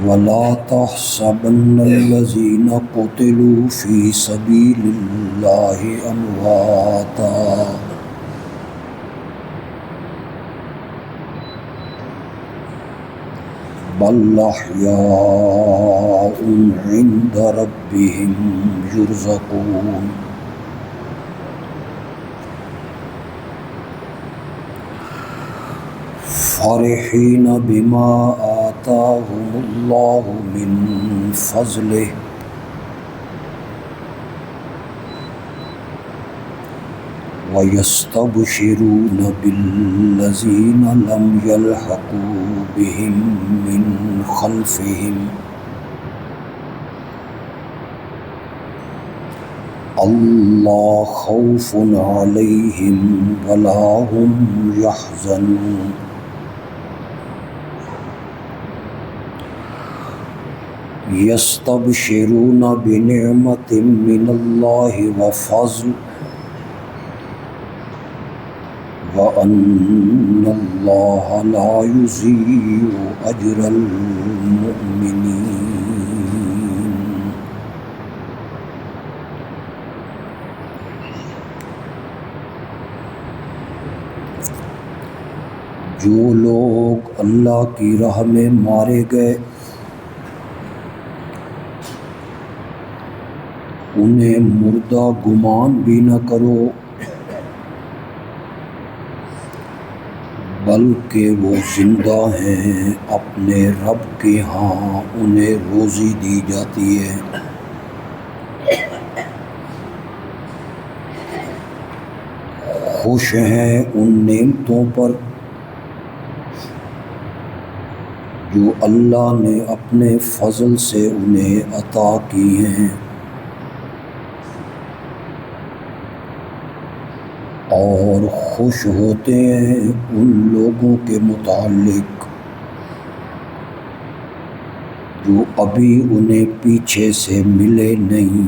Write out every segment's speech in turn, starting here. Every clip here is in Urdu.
ولا تحسبن الذين قتلوا في سبيل الله أمواتا بل أحياء عند ربهم يرزقون فرحين بما آتاهم الله من فضله ويستبشرون بالذين لم يلحقوا بهم من خلفهم ألا خوف عليهم ولا هم يحزنون يستبشرون بنعمة من الله وفضل وأن الله لا يضيع أجر المؤمنين جو لوگ اللہ کی راہ میں مارے گئے انہیں مردہ گمان بھی نہ کرو بلکہ وہ زندہ ہیں اپنے رب کے ہاں انہیں روزی دی جاتی ہے خوش ہیں ان نعمتوں پر جو اللہ نے اپنے فضل سے انہیں عطا کی ہیں اور خوش ہوتے ہیں ان لوگوں کے متعلق جو ابھی انہیں پیچھے سے ملے نہیں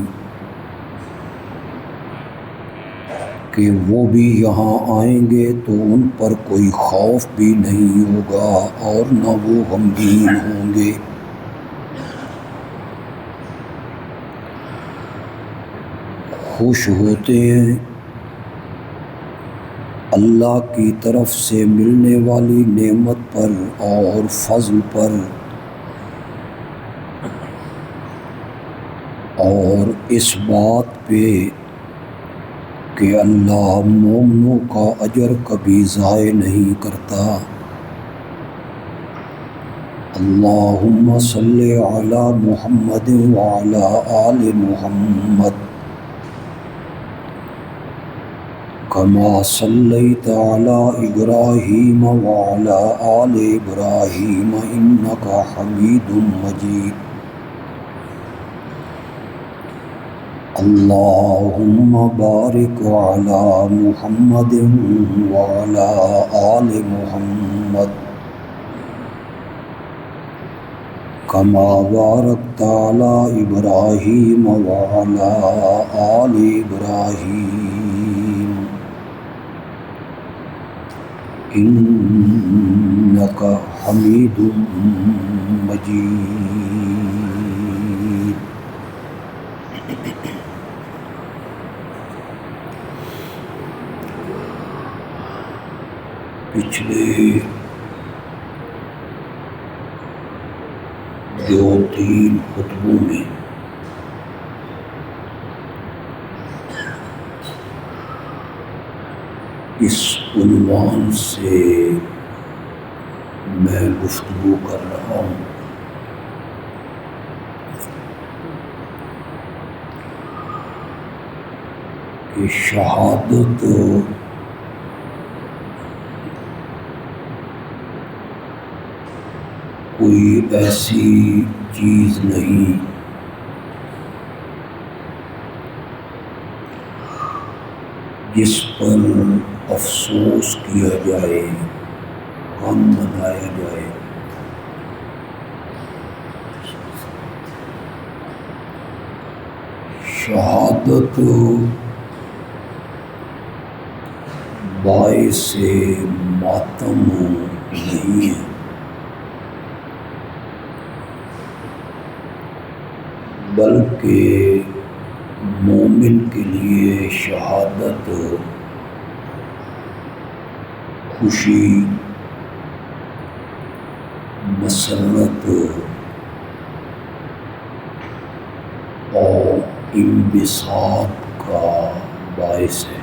کہ وہ بھی یہاں آئیں گے تو ان پر کوئی خوف بھی نہیں ہوگا اور نہ وہ غمگین ہوں گے خوش ہوتے ہیں اللہ کی طرف سے ملنے والی نعمت پر اور فضل پر اور اس بات پہ کہ اللہ مومنوں کا اجر کبھی ضائع نہیں کرتا اللہم صلی علی محمد وعلی آل محمد كما صليت على إبراهيم وعلى آل إبراهيم إنك حميد مجيد اللهم بارك على محمد وعلى آل محمد كما باركت على إبراهيم وعلى آل إبراهيم إنك حميد مجيد پچھلے 2-3 خطبوں میں اس عنوان سے میں گفتگو کر رہا ہوں کہ شہادت کوئی ایسی چیز نہیں جس پر افسوس کیا جائے غم منایا جائے شہادت باعث ماتم نہیں ہے بلکہ مومن کے لیے شہادت خوشی، مسرت اور انبساط کا باعث ہے۔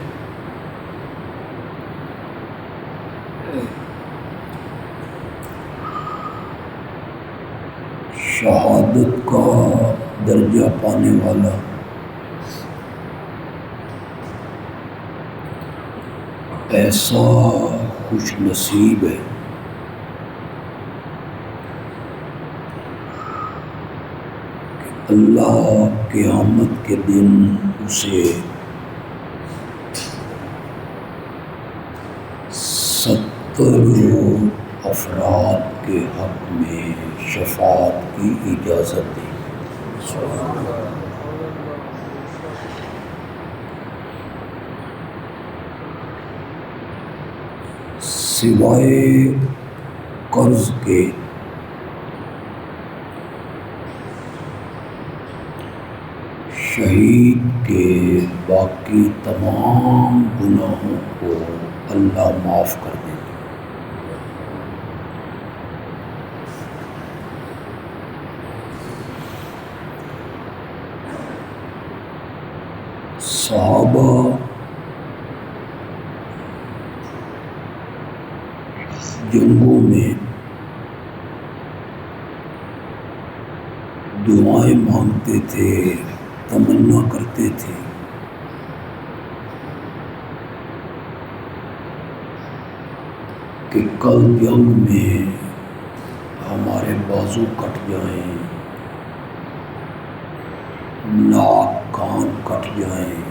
شہادت کا درجہ پانے والا ایسا خوش نصیب ہے کہ اللہ قیامت کے دن اسے 70 افراد کے حق میں شفاعت کی اجازت دی۔ سوائے قرض کے شہید کے باقی تمام گناہوں کو اللہ معاف کر دے۔ صحابہ جنگوں میں دعائیں مانگتے تھے، تمنا کرتے تھے کہ کل جنگ میں ہمارے بازو کٹ جائیں، ناک کان کٹ جائیں،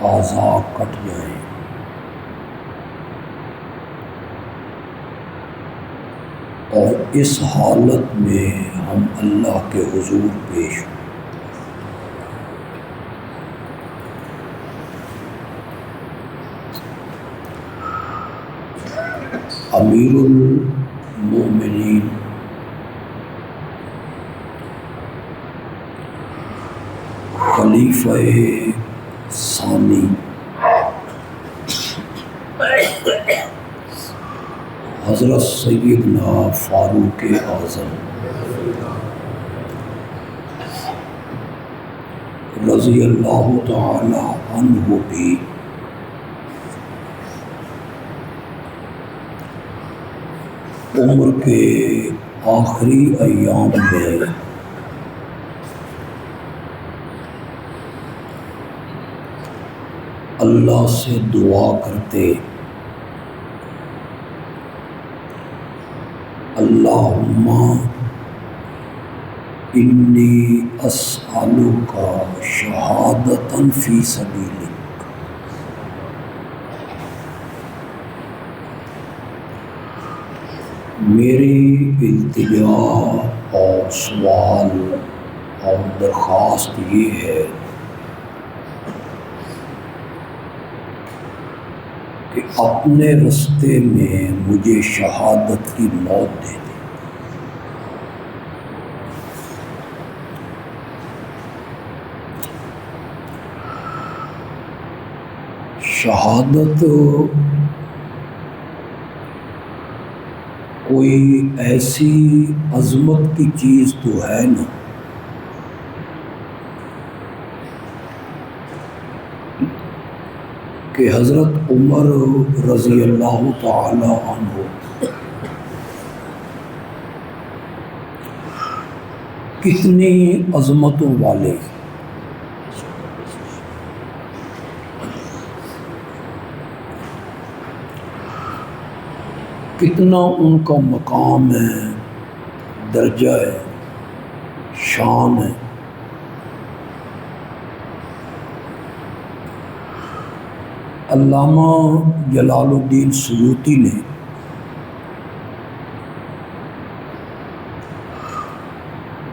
اعضاء کٹ جائیں، اور اس حالت میں ہم اللہ کے حضور پیش ہوں۔ امیر المومنین خلیفہ ثانی حضرت سیدنا فاروق اعظم رضی اللہ تعالی عنہ بھی عمر کے آخری ایام میں اللہ سے دعا کرتے، اللہم انی اسألک شہادۃ فی سبیلک۔ میری التجا اور سوال اور درخواست یہ ہے کہ اپنے رستے میں مجھے شہادت کی موت دے دے۔ شہادت کوئی ایسی عظمت کی چیز تو ہے نا کہ حضرت عمر رضی اللہ تعالی عنہ کتنی عظمتوں والے، کتنا ان کا مقام ہے، درجہ ہے، شان ہے۔ علامہ جلال الدین سیوطی نے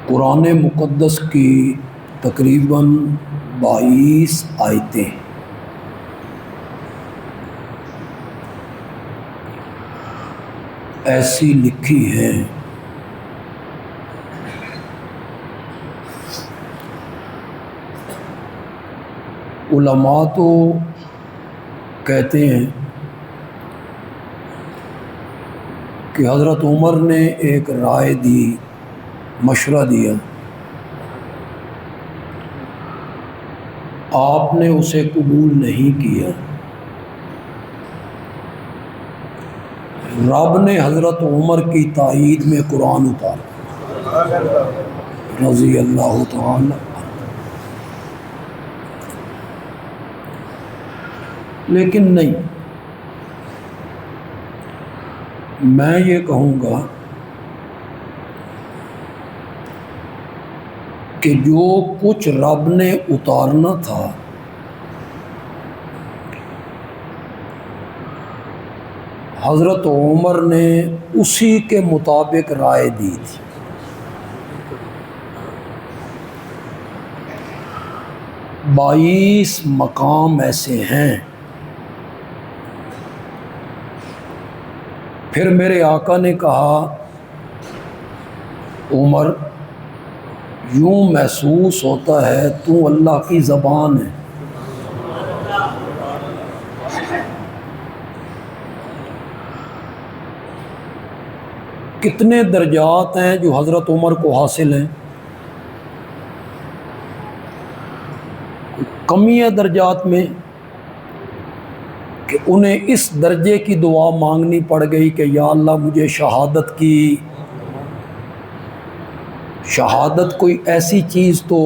قرآن مقدس کی تقریباً 22 آیتیں ایسی لکھی ہیں علماء تو کہتے ہیں کہ حضرت عمر نے ایک رائے دی، مشورہ دیا، آپ نے اسے قبول نہیں کیا۔ رب نے حضرت عمر کی تائید میں قرآن اتارا رضی اللہ تعالی۔ لیکن نہیں، میں یہ کہوں گا کہ جو کچھ رب نے اتارنا تھا حضرت عمر نے اسی کے مطابق رائے دی تھی۔ بائیس مقام ایسے ہیں۔ پھر میرے آقا نے کہا، عمر یوں محسوس ہوتا ہے تو اللہ کی زبان ہے۔ کتنے درجات ہیں جو حضرت عمر کو حاصل ہیں؟ کمی ہے درجات میں کہ انہیں اس درجے کی دعا مانگنی پڑ گئی کہ یا اللہ مجھے شہادت کی۔ شہادت کوئی ایسی چیز تو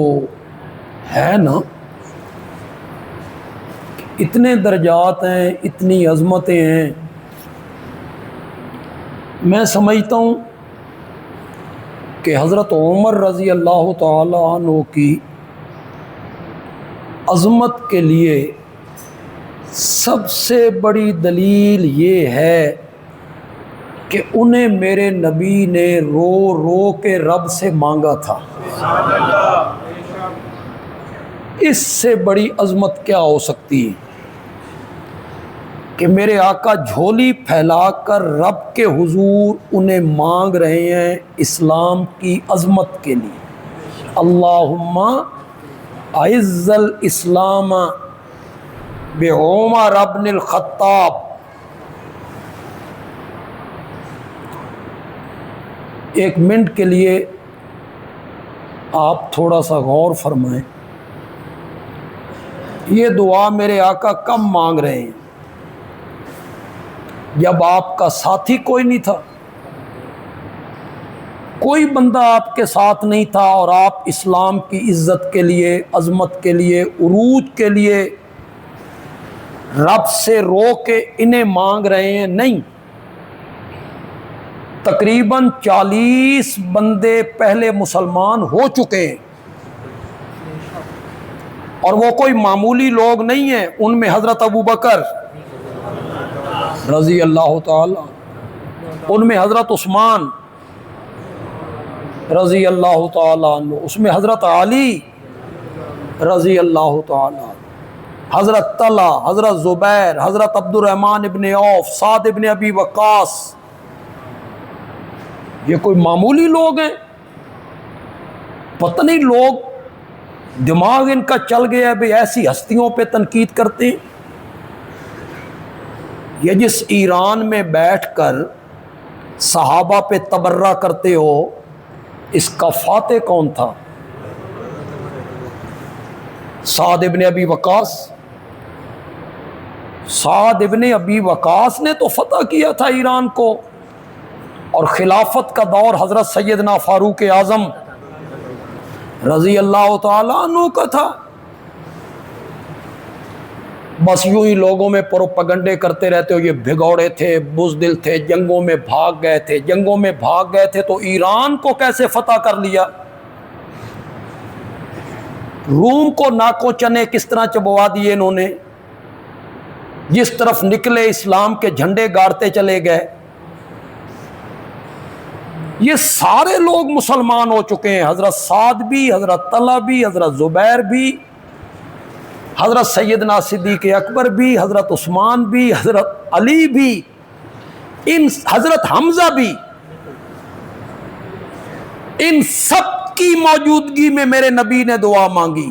ہے نا، اتنے درجات ہیں، اتنی عظمتیں ہیں۔ میں سمجھتا ہوں کہ حضرت عمر رضی اللہ تعالی عنہ کی عظمت کے لیے سب سے بڑی دلیل یہ ہے کہ انہیں میرے نبی نے رو رو کے رب سے مانگا تھا۔ اس سے بڑی عظمت کیا ہو سکتی ہے کہ میرے آقا جھولی پھیلا کر رب کے حضور انہیں مانگ رہے ہیں اسلام کی عظمت کے لیے۔ اللہم اعز الاسلام بعمر بن الخطاب۔ ایک منٹ کے لیے آپ تھوڑا سا غور فرمائیں، یہ دعا میرے آقا کب مانگ رہے ہیں؟ جب آپ کا ساتھی کوئی نہیں تھا، کوئی بندہ آپ کے ساتھ نہیں تھا، اور آپ اسلام کی عزت کے لیے، عظمت کے لیے، عروج کے لیے رب سے رو کے انہیں مانگ رہے ہیں؟ نہیں، تقریباً 40 بندے پہلے مسلمان ہو چکے ہیں، اور وہ کوئی معمولی لوگ نہیں ہیں۔ ان میں حضرت ابوبکر رضی اللہ تعالی، ان میں حضرت عثمان رضی اللہ تعالی عنہ، اس میں حضرت علی رضی اللہ تعالی، حضرت طلحہ، حضرت زبیر، حضرت عبد الرحمن ابن عوف، سعد ابن ابی وقاص۔ یہ کوئی معمولی لوگ ہیں؟ پتہ نہیں لوگ دماغ ان کا چل گیا بھی ایسی ہستیوں پہ تنقید کرتے ہیں۔ یہ جس ایران میں بیٹھ کر صحابہ پہ تبرہ کرتے ہو، اس کا فاتح کون تھا؟ سعد ابن ابی وقاص۔ سعد ابن ابی وقاص نے تو فتح کیا تھا ایران کو، اور خلافت کا دور حضرت سیدنا فاروق اعظم رضی اللہ تعالیٰ عنہ کا تھا۔ بس یوں ہی لوگوں میں پروپیگنڈے کرتے رہتے ہو، یہ بھگوڑے تھے، بزدل تھے، جنگوں میں بھاگ گئے تھے، جنگوں میں بھاگ گئے تھے تو ایران کو کیسے فتح کر لیا؟ روم کو ناکو چنے کس طرح چبوا دیے انہوں نے؟ جس طرف نکلے اسلام کے جھنڈے گاڑتے چلے گئے۔ یہ سارے لوگ مسلمان ہو چکے ہیں، حضرت سعد بھی، حضرت طلحہ بھی، حضرت زبیر بھی، حضرت سیدنا صدیق اکبر بھی، حضرت عثمان بھی، حضرت علی بھی، حضرت حمزہ بھی۔ ان سب کی موجودگی میں میرے نبی نے دعا مانگی،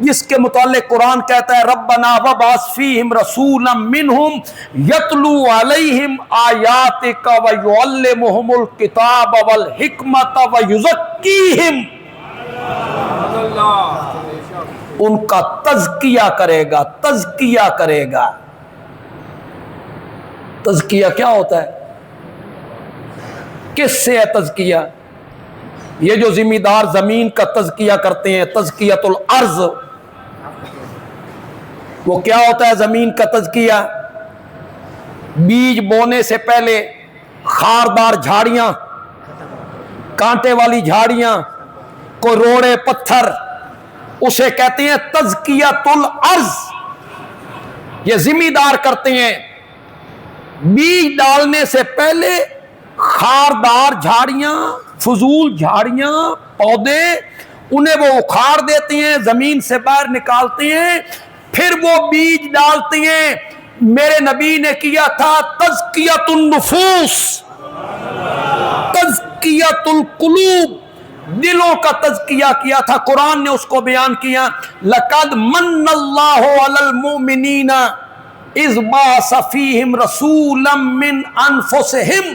جس کے متعلق قرآن کہتا ہے ربنا وبعث فیہم رسولا منہم یتلو علیہم آیاتک ویعلمہم الکتاب والحکمت ویزکیہم، ان کا تزکیہ کرے گا، تزکیہ کرے گا۔ تزکیہ کیا ہوتا ہے؟ کس سے ہے تزکیہ؟ یہ جو ذمہ دار زمین کا تزکیہ کرتے ہیں، تزکیۃ الارض، وہ کیا ہوتا ہے زمین کا تزکیہ؟ بیج بونے سے پہلے خاردار جھاڑیاں، کانٹے والی جھاڑیاں، کوئی روڑے پتھر، اسے کہتے ہیں تزکیۃ الارض۔ یہ ذمہ دار کرتے ہیں بیج ڈالنے سے پہلے خاردار جھاڑیاں، فضول جھاڑیاں، پودے، انہیں وہ اکھاڑ دیتے ہیں، زمین سے باہر نکالتے ہیں، پھر وہ بیج ڈالتے ہیں۔ میرے نبی نے کیا تھا تزکیۃ النفوس، تزکیۃ القلوب، دلوں کا تزکیہ کیا تھا۔ قرآن نے اس کو بیان کیا لقد من اللہ علی المؤمنین اذ بعث فیہم رسولا من انفسہم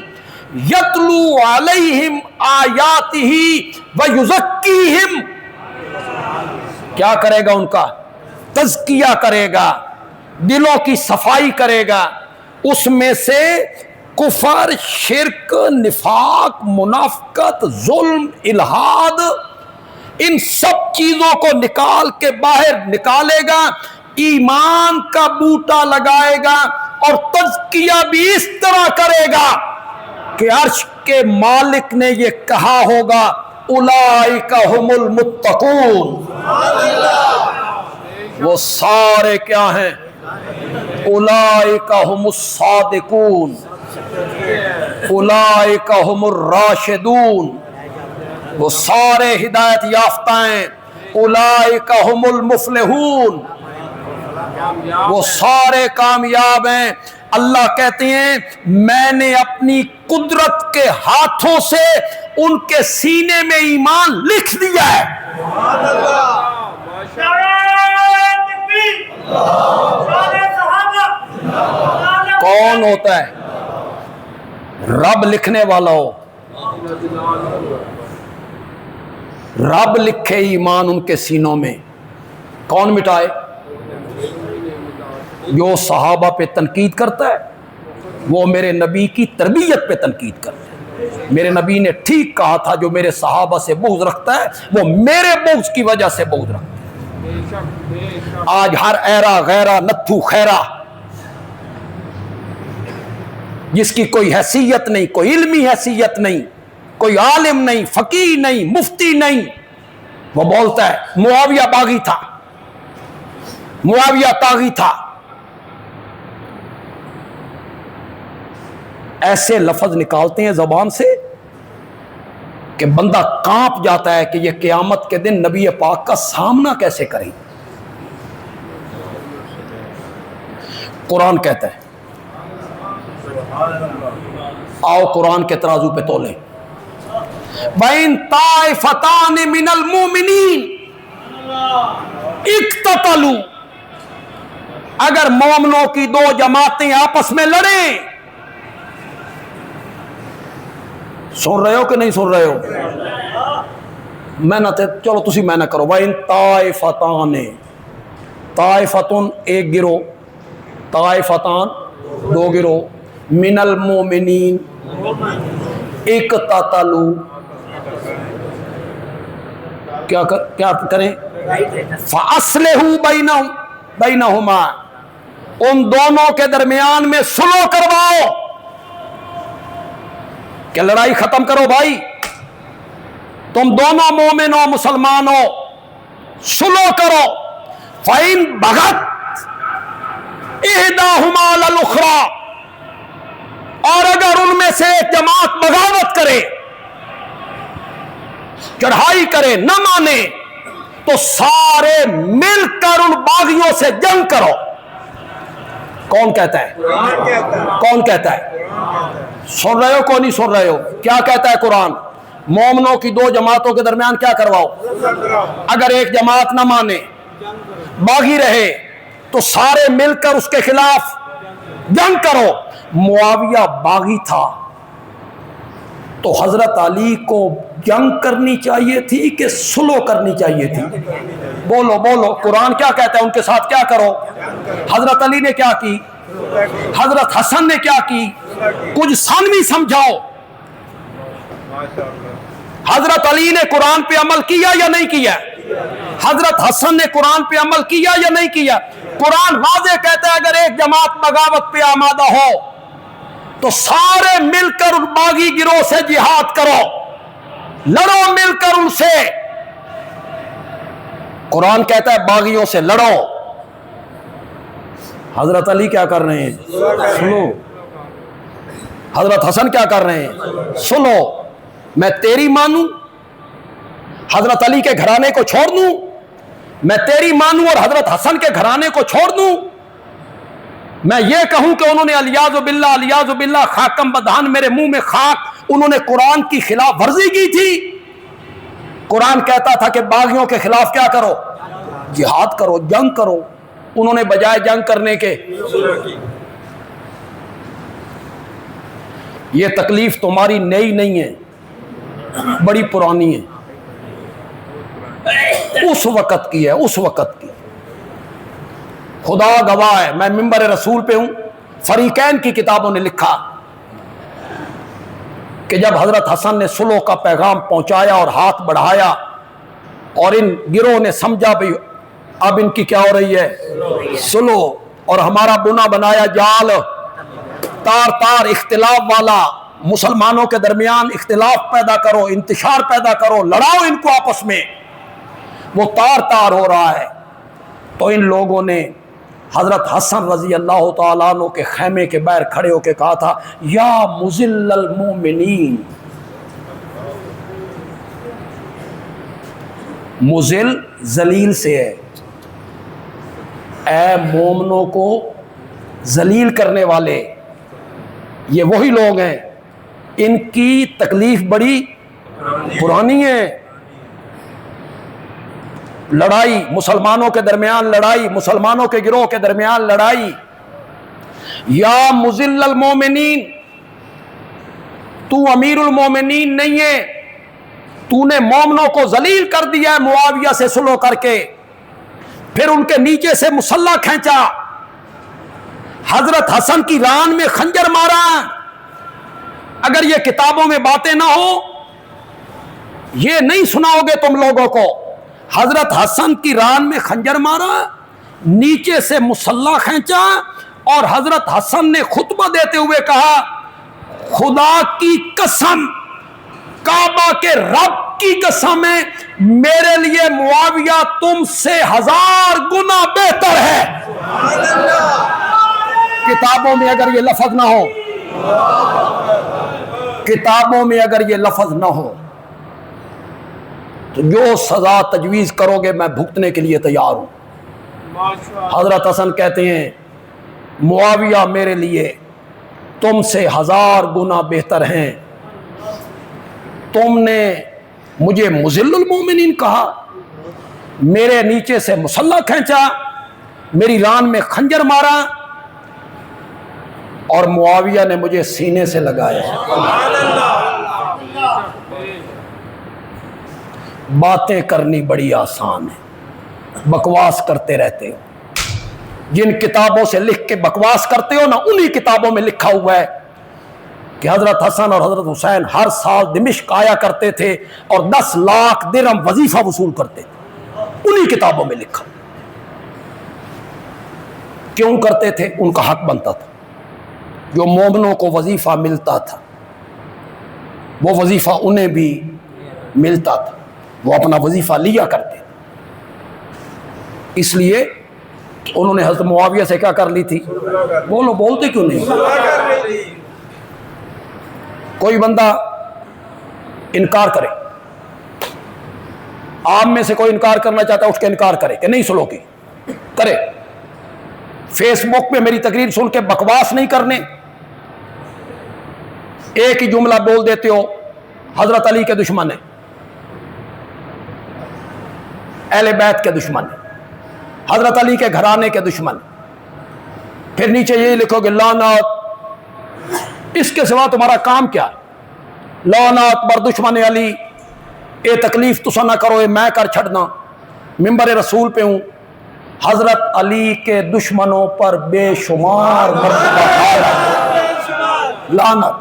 یتلو علیہم آیاتہ ویزکیہم۔ کیا کرے گا؟ ان کا تزکیہ کرے گا، دلوں کی صفائی کرے گا۔ اس میں سے کفر، شرک، نفاق، منافقت، ظلم، الحاد، ان سب چیزوں کو نکال کے باہر نکالے گا، ایمان کا بوٹا لگائے گا، اور تزکیہ بھی اس طرح کرے گا کہ عرش کے مالک نے یہ کہا ہوگا اولئک ھم المتقون۔ وہ سارے کیا ہیں؟ اولئک ھم الصادقون، اولئک ھم الراشدون، وہ سارے ہدایت یافتہ ہیں۔ اولئک ھم المفلحون، وہ سارے کامیاب ہیں۔ اللہ کہتے ہیں میں نے اپنی قدرت کے ہاتھوں سے ان کے سینے میں ایمان لکھ دیا ہے۔ کون ہوتا ہے؟ رب لکھنے والا ہو، رب لکھے ایمان ان کے سینوں میں، کون مٹائے؟ جو صحابہ پہ تنقید کرتا ہے وہ میرے نبی کی تربیت پہ تنقید کرتا ہے۔ میرے نبی نے ٹھیک کہا تھا جو میرے صحابہ سے بغض رکھتا ہے وہ میرے بغض کی وجہ سے بغض رکھتا ہے۔ آج ہر ایرا غیرہ نتھو خیرہ جس کی کوئی حیثیت نہیں، کوئی علمی حیثیت نہیں، کوئی عالم نہیں، فقیہ نہیں، مفتی نہیں، وہ بولتا ہے معاویہ باغی تھا، معاویہ طاغی تھا۔ ایسے لفظ نکالتے ہیں زبان سے کہ بندہ کانپ جاتا ہے کہ یہ قیامت کے دن نبی پاک کا سامنا کیسے کریں۔ قرآن کہتا ہے، آؤ قرآن کے ترازو پہ تولیں، بَإِن طَائِفَتَانِ مِنَ الْمُؤْمِنِينَ اقتتلوا، اگر مومنوں کی دو جماعتیں آپس میں لڑیں، سن رہے ہو کہ نہیں سن رہے ہو؟ میں نہ چلو تسی میں نہ کرو۔ بھائی طائفتان، طائفتن ایک گروہ، طائفتان دو گروہ، من المومنین اقتتلوا، کیا کریں؟ فَأَصْلِحُوا بَيْنَهُمَا، ان دونوں کے درمیان میں صلح کرواؤ، کہ لڑائی ختم کرو بھائی، تم دونوں مومن ہو، مسلمان ہو، صلح کرو۔ فَإِن بَغَتْ إِحْدَاهُمَا عَلَى الْأُخْرَى، اور اگر ان میں سے ایک جماعت بغاوت کرے، چڑھائی کرے، نہ مانے، تو سارے مل کر ان باغیوں سے جنگ کرو۔ کون کہتا ہے؟ کون کہتا ہے؟ سن رہے ہو کو نہیں سن رہے ہو؟ کیا کہتا ہے قرآن؟ مومنوں کی دو جماعتوں کے درمیان کیا کرواؤ؟ اگر ایک جماعت نہ مانے باغی رہے تو سارے مل کر اس کے خلاف جنگ کرو۔ معاویہ باغی تھا تو حضرت علی کو جنگ کرنی چاہیے تھی کہ صلح کرنی چاہیے تھی؟ بولو بولو، قرآن کیا کہتا ہے؟ ان کے ساتھ کیا کرو؟ حضرت علی نے کیا کی؟ حضرت حسن نے کیا کی؟ کچھ ثانوی سمجھاؤ۔ حضرت علی نے قرآن پہ عمل کیا یا نہیں کیا؟ حضرت حسن نے قرآن پہ عمل کیا یا نہیں کیا؟ قرآن واضح کہتا ہے اگر ایک جماعت بغاوت پہ آمادہ ہو تو سارے مل کر ان باغی گروہ سے جہاد کرو، لڑو مل کر ان سے۔ قرآن کہتا ہے باغیوں سے لڑو۔ حضرت علی کیا کر رہے ہیں؟ سنو۔ حضرت حسن کیا کر رہے ہیں؟ سنو۔ میں تیری مانوں، حضرت علی کے گھرانے کو چھوڑ دوں؟ میں تیری مانوں اور حضرت حسن کے گھرانے کو چھوڑ دوں؟ میں یہ کہوں کہ انہوں نے الیاذ باللہ الیاذ باللہ خاکم بدہن، میرے منہ میں خاک، انہوں نے قرآن کی خلاف ورزی کی تھی؟ قرآن کہتا تھا کہ باغیوں کے خلاف کیا کرو؟ جہاد کرو، جنگ کرو۔ انہوں نے بجائے جنگ کرنے کے یہ تکلیف تمہاری نئی نہیں ہے، بڑی پرانی ہے، اس وقت کی ہے، اس وقت کی۔ خدا گواہ ہے، میں منبر رسول پہ ہوں، فریقین کی کتابوں نے لکھا کہ جب حضرت حسن نے صلح کا پیغام پہنچایا اور ہاتھ بڑھایا اور ان گروہ نے سمجھا بھی اب ان کی کیا ہو رہی ہے؟ صلح، اور ہمارا بنا بنایا جال تار تار اختلاف والا، مسلمانوں کے درمیان اختلاف پیدا کرو، انتشار پیدا کرو، لڑاؤ ان کو آپس میں، وہ تار تار ہو رہا ہے۔ تو ان لوگوں نے حضرت حسن رضی اللہ تعالیٰ عنہ کے خیمے کے باہر کھڑے ہو کے کہا تھا یا مذل المومنین، مذل ذلیل سے ہے، اے مومنوں کو ذلیل کرنے والے، یہ وہی لوگ ہیں، ان کی تکلیف بڑی پرانی ہے۔ لڑائی مسلمانوں کے درمیان، لڑائی مسلمانوں کے گروہ کے درمیان لڑائی۔ یا مذل المومنین، تو امیر المومنین نہیں ہے، تو نے مومنوں کو ذلیل کر دیا ہے معاویہ سے صلح کر کے، پھر ان کے نیچے سے مسلح کھینچا، حضرت حسن کی ران میں خنجر مارا۔ اگر یہ کتابوں میں باتیں نہ ہو، یہ نہیں سناؤ گے تم لوگوں کو، حضرت حسن کی ران میں خنجر مارا، نیچے سے مسلح کھینچا، اور حضرت حسن نے خطبہ دیتے ہوئے کہا خدا کی قسم، کعبہ کے رب کی قسم ہے، میرے لیے معاویہ تم سے 1000 گنا بہتر ہے۔ کتابوں میں اگر یہ لفظ نہ ہو، کتابوں میں اگر یہ لفظ نہ ہو تو جو سزا تجویز کرو گے میں بھگتنے کے لیے تیار ہوں۔ حضرت حسن کہتے ہیں معاویہ میرے لیے تم سے 1000 گنا بہتر ہیں، تم نے مجھے مذل المومنین کہا، میرے نیچے سے مسلح کھینچا، میری ران میں خنجر مارا، اور معاویہ نے مجھے سینے سے لگایا۔ باتیں کرنی بڑی آسان ہے، بکواس کرتے رہتے ہو، جن کتابوں سے لکھ کے بکواس کرتے ہو نا، انہی کتابوں میں لکھا ہوا ہے کہ حضرت حسن اور حضرت حسین ہر سال دمشق آیا کرتے تھے اور 10 لاکھ درہم وظیفہ وصول کرتے تھے، انہی کتابوں میں لکھا۔ کیوں کرتے تھے؟ ان کا حق بنتا تھا، جو مومنوں کو وظیفہ ملتا تھا وہ وظیفہ انہیں بھی ملتا تھا، وہ اپنا وظیفہ لیا کرتے، اس لیے انہوں نے حضرت معاویہ سے کیا کر لی تھی؟ بولو، بولتے کیوں نہیں؟ کوئی بندہ انکار کرے، عام میں سے کوئی انکار کرنا چاہتا ہے، اس کے انکار کرے کہ نہیں صلح کی، کرے۔ فیس بک پہ میری تقریر سن کے بکواس نہیں کرنے، ایک ہی جملہ بول دیتے ہو حضرت علی کے دشمن ہیں، اہل بیت کے دشمن ہیں، حضرت علی کے گھرانے کے دشمن. پھر نیچے یہ لکھو گے لعنت. اس کے سوا تمہارا کام کیا ہے؟ لعنت بر دشمن علی. اے تکلیف تسا نہ کرو، اے میں کر چھڑنا. ممبر رسول پہ ہوں. حضرت علی کے دشمنوں پر بے شمار مرتبہ لعنت.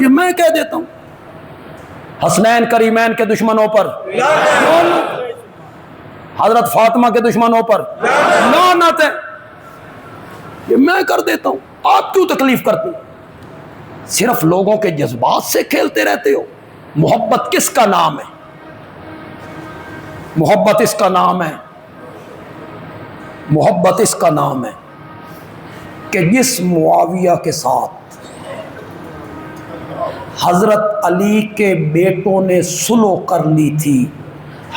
یہ میں کہہ دیتا ہوں. حسنین کریمین کے دشمنوں پر لعنت. حضرت فاطمہ کے دشمنوں پر لعنت ہے. یہ میں کر دیتا ہوں. آپ کیوں تکلیف کرتے ہیں؟ صرف لوگوں کے جذبات سے کھیلتے رہتے ہو. محبت کس کا نام ہے؟ محبت اس کا نام ہے، محبت اس کا نام ہے کہ جس معاویہ کے ساتھ حضرت علی کے بیٹوں نے صلح کر لی تھی،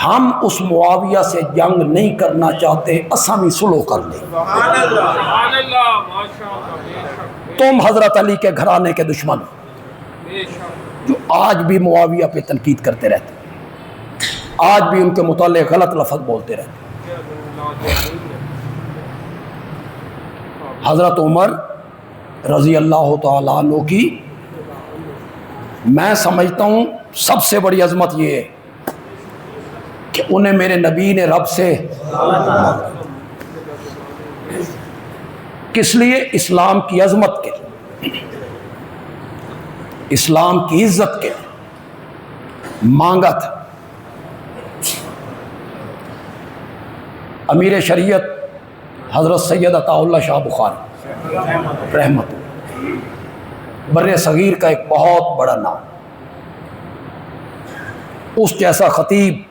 ہم اس معاویہ سے جنگ نہیں کرنا چاہتے، اسامی صلح کر لیں. تم حضرت علی کے گھرانے کے دشمن ہو جو آج بھی معاویہ پہ تنقید کرتے رہتے، آج بھی ان کے متعلق غلط لفظ بولتے رہتے. حضرت عمر رضی اللہ تعالیٰ عنہ کی میں سمجھتا ہوں سب سے بڑی عظمت یہ ہے کہ انہیں میرے نبی نے رب سے کس لیے؟ اسلام کی عظمت کے، اسلام کی عزت کے مانگا تھا. امیر شریعت حضرت سید عطا اللہ شاہ بخاری رحمت، بر صغیر کا ایک بہت بڑا نام. اس جیسا خطیب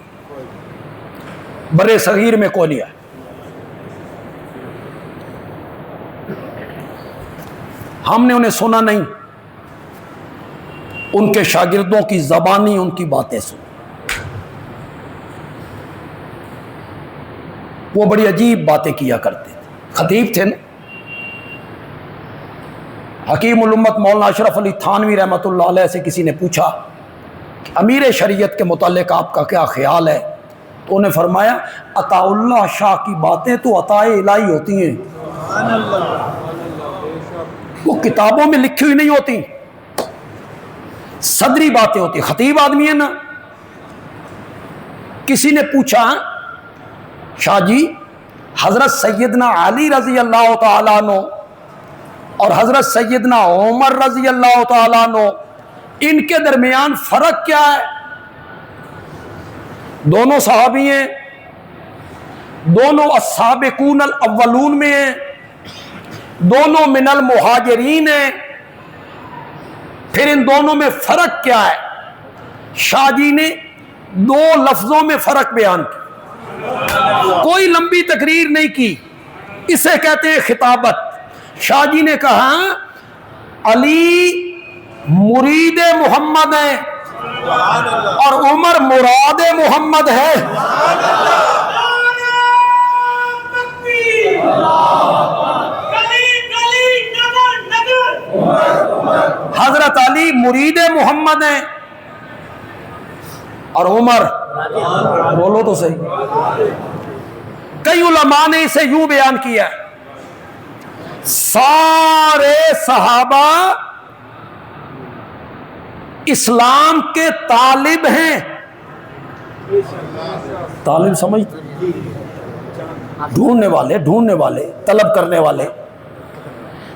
بر صغیر میں کوئی نہیں ہے. ہم نے انہیں سنا نہیں، ان کے شاگردوں کی زبانی ان کی باتیں سن. وہ بڑی عجیب باتیں کیا کرتے تھے. خطیب تھے نا. حکیم الامت مولانا اشرف علی تھانوی رحمۃ اللہ علیہ سے کسی نے پوچھا کہ امیر شریعت کے متعلق آپ کا کیا خیال ہے؟ تو انہیں فرمایا عطا اللہ شاہ کی باتیں تو عطائے الہی ہوتی ہیں، وہ کتابوں میں لکھی ہوئی نہیں ہوتی، صدری باتیں ہوتی. خطیب آدمی ہے نا. کسی نے پوچھا شاہ جی حضرت سیدنا علی رضی اللہ تعالیٰ عنہ اور حضرت سیدنا عمر رضی اللہ تعالیٰ عنہ ان کے درمیان فرق کیا ہے؟ دونوں صحابی ہیں، دونوں السابقون الاولون میں ہیں، دونوں من المہاجرین ہیں، پھر ان دونوں میں فرق کیا ہے؟ شاہ جی نے 2 لفظوں میں فرق بیان کیا، کوئی لمبی تقریر نہیں کی. اسے کہتے ہیں خطابت. شاہ جی نے کہا علی مرید محمد ہے اور عمر مراد محمد ہے. حضرت علی مرید محمد ہیں اور عمر، بولو تو صحیح. کئی علماء نے اسے یوں بیان کیا سارے صحابہ اسلام کے طالب ہیں. طالب سمجھ، ڈھونڈنے والے طلب کرنے والے.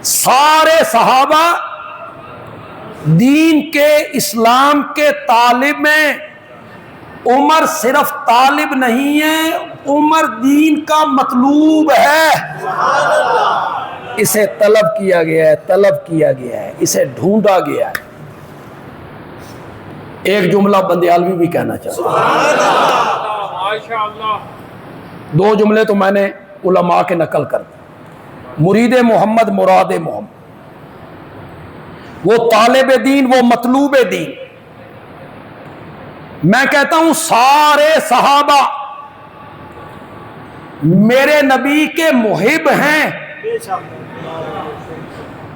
سارے صحابہ دین کے اسلام کے طالب ہیں. عمر صرف طالب نہیں ہے، عمر دین کا مطلوب ہے. اسے طلب کیا گیا ہے، اسے ڈھونڈا گیا ہے. ایک جملہ بندیالوی بھی کہنا چاہتا ہوں. 2 جملے تو میں نے علماء کے نقل کر دی. مرید محمد مراد محمد، وہ طالب دین، وہ مطلوب دین. میں کہتا ہوں سارے صحابہ میرے نبی کے محب ہیں.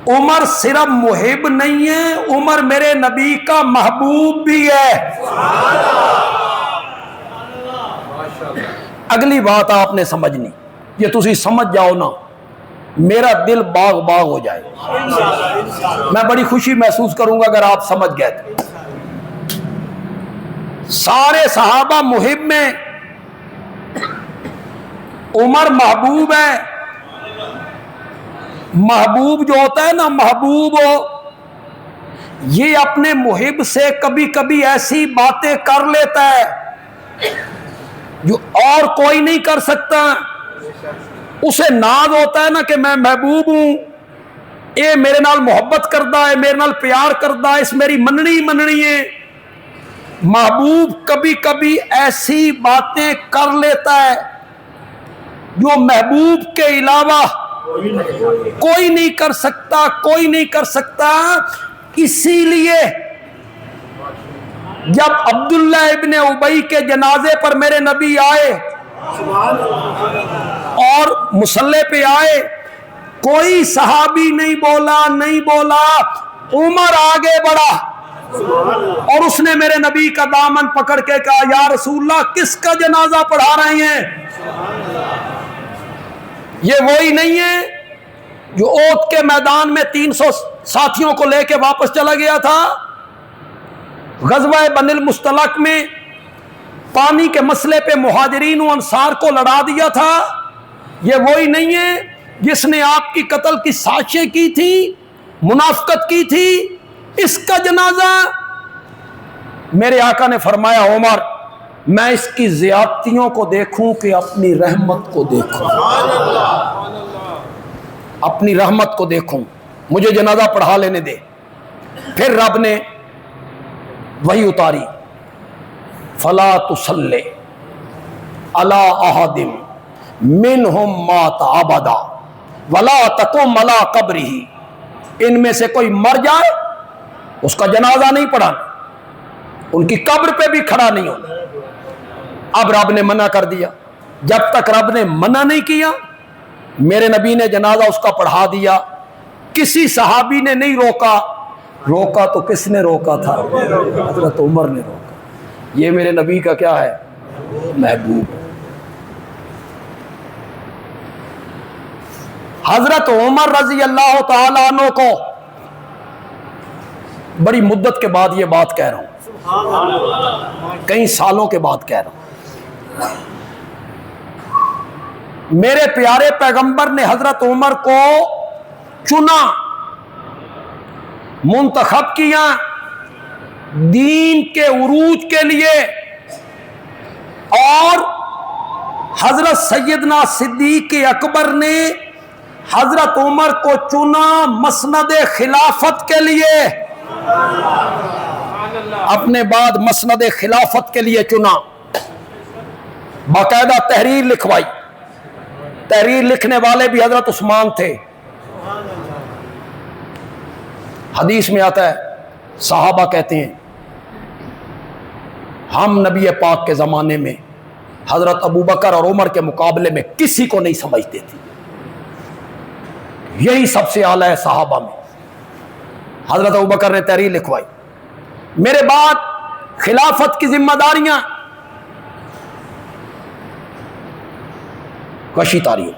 عمر صرف محب نہیں ہے، عمر میرے نبی کا محبوب بھی ہے. اگلی بات آپ نے سمجھنی، یہ تسی سمجھ جاؤ نا، میرا دل باغ باغ ہو جائے، میں بڑی خوشی محسوس کروں گا اگر آپ سمجھ گئے تو۔ سارے صحابہ محب میں عمر محبوب ہے۔ محبوب جو ہوتا ہے نا، محبوب ہو، یہ اپنے محب سے کبھی کبھی ایسی باتیں کر لیتا ہے جو اور کوئی نہیں کر سکتا۔ اسے ناز ہوتا ہے نا کہ میں محبوب ہوں، اے میرے نال محبت کردا ہے، میرے نال پیار کردا ہے، اس میری مننی ہے۔ محبوب کبھی کبھی ایسی باتیں کر لیتا ہے جو محبوب کے علاوہ کوئی نہیں کر سکتا، کوئی نہیں کر سکتا۔ اسی لیے جب عبداللہ ابن ابی کے جنازے پر میرے نبی آئے اور مصلی پہ آئے، کوئی صحابی نہیں بولا، عمر آگے بڑھا اور اس نے میرے نبی کا دامن پکڑ کے کہا، یا رسول اللہ کس کا جنازہ پڑھا رہے ہیں؟ یہ وہی نہیں ہے جو احد کے میدان میں 300 ساتھیوں کو لے کے واپس چلا گیا تھا، غزوہ بنی المصطلق میں پانی کے مسئلے پہ مہاجرین و انصار کو لڑا دیا تھا؟ یہ وہی نہیں ہے جس نے آپ کی قتل کی سازشیں کی تھی، منافقت کی تھی؟ اس کا جنازہ؟ میرے آقا نے فرمایا، عمر میں اس کی زیادتیوں کو دیکھوں کہ اپنی رحمت کو دیکھوں، اپنی رحمت کو دیکھوں، مجھے جنازہ پڑھا لینے دے۔ پھر رب نے وحی اتاری، فلا تصلی علی احد منہم مات ابدا ولا تقم علی قبرہ، ان میں سے کوئی مر جائے اس کا جنازہ نہیں پڑھانا، ان کی قبر پہ بھی کھڑا نہیں ہونا۔ اب رب نے منع کر دیا، جب تک رب نے منع نہیں کیا میرے نبی نے جنازہ اس کا پڑھا دیا۔ کسی صحابی نے نہیں روکا تو کس نے روکا تھا؟ حضرت عمر نے روکا۔ یہ میرے نبی کا کیا ہے؟ محبوب۔ حضرت عمر رضی اللہ تعالیٰ عنہ کو بڑی مدت کے بعد یہ بات کہہ رہا ہوں، کئی سالوں کے بعد کہہ رہا ہوں، میرے پیارے پیغمبر نے حضرت عمر کو چنا، منتخب کیا دین کے عروج کے لیے، اور حضرت سیدنا صدیق اکبر نے حضرت عمر کو چنا مسند خلافت کے لیے، اپنے بعد مسند خلافت کے لیے چنا۔ باقاعدہ تحریر لکھوائی، تحریر لکھنے والے بھی حضرت عثمان تھے۔ حدیث میں آتا ہے، صحابہ کہتے ہیں ہم نبی پاک کے زمانے میں حضرت ابو بکر اور عمر کے مقابلے میں کسی کو نہیں سمجھتے تھے، یہی سب سے اعلیٰ ہے صحابہ میں۔ حضرت ابو بکر نے تحریر لکھوائی، میرے بعد خلافت کی ذمہ داریاں غشی تاری۔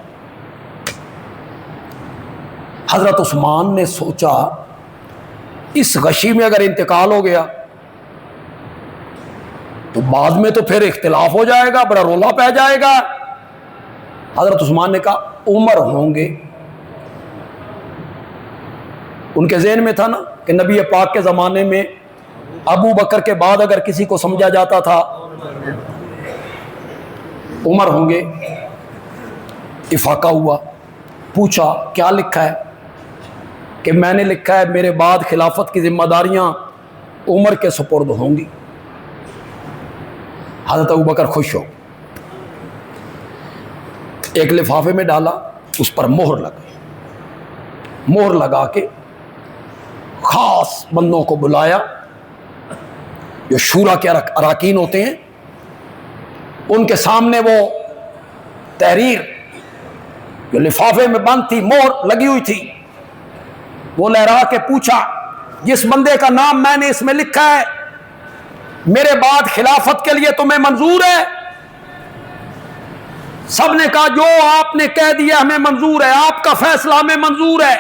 حضرت عثمان نے سوچا اس غشی میں اگر انتقال ہو گیا تو بعد میں تو پھر اختلاف ہو جائے گا، بڑا رولا پہ جائے گا۔ حضرت عثمان نے کہا عمر ہوں گے۔ ان کے ذہن میں تھا نا کہ نبی پاک کے زمانے میں ابو بکر کے بعد اگر کسی کو سمجھا جاتا تھا عمر ہوں گے۔ افاقہ ہوا، پوچھا کیا لکھا ہے؟ کہ میں نے لکھا ہے میرے بعد خلافت کی ذمہ داریاں عمر کے سپرد ہوں گی۔ حضرت ابو بکر خوش ہو، ایک لفافے میں ڈالا، اس پر مہر لگائی، مہر لگا کے خاص بندوں کو بلایا جو شورا کے اراکین ہوتے ہیں، ان کے سامنے وہ تحریر جو لفافے میں بند تھی، مہر لگی ہوئی تھی، وہ لہرا کے پوچھا جس بندے کا نام میں نے اس میں لکھا ہے میرے بعد خلافت کے لیے تمہیں منظور ہے؟ سب نے کہا جو آپ نے کہہ دیا ہمیں منظور ہے، آپ کا فیصلہ ہمیں منظور ہے۔